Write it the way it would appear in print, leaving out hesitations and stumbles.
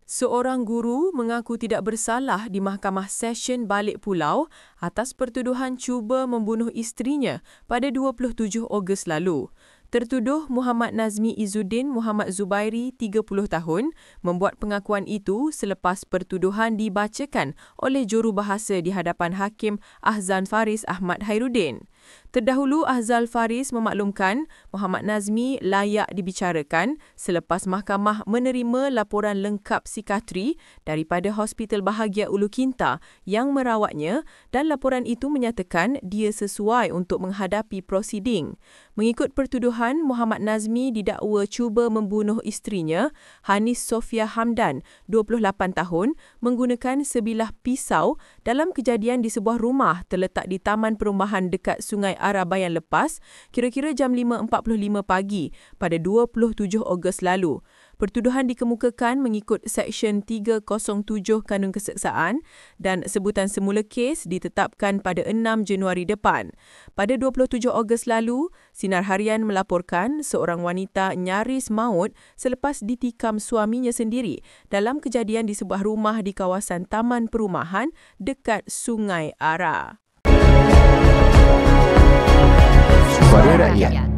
Seorang guru mengaku tidak bersalah di Mahkamah Session Balik Pulau atas pertuduhan cuba membunuh isterinya pada 27 Ogos lalu. Tertuduh Muhammad Nazmi Izzuddin Muhammad Zubairi, 30 tahun, membuat pengakuan itu selepas pertuduhan dibacakan oleh jurubahasa di hadapan Hakim Ahzan Faris Ahmad Hairuddin. Terdahulu, Ahzan Faris memaklumkan Muhammad Nazmi layak dibicarakan selepas mahkamah menerima laporan lengkap psikiatri daripada Hospital Bahagia Ulu Kinta yang merawatnya dan laporan itu menyatakan dia sesuai untuk menghadapi prosiding. Mengikut pertuduhan, Muhammad Nazmi didakwa cuba membunuh isterinya, Hanis Sofia Hamdan, 28 tahun, menggunakan sebilah pisau dalam kejadian di sebuah rumah terletak di Taman Perumahan dekat Sungai Arabayan lepas, kira-kira jam 5.45 pagi pada 27 Ogos lalu. Pertuduhan dikemukakan mengikut Seksyen 307 Kanun Keseksaan dan sebutan semula kes ditetapkan pada 6 Januari depan. Pada 27 Ogos lalu, Sinar Harian melaporkan seorang wanita nyaris maut selepas ditikam suaminya sendiri dalam kejadian di sebuah rumah di kawasan Taman Perumahan dekat Sungai Ara. Suara Rakyat.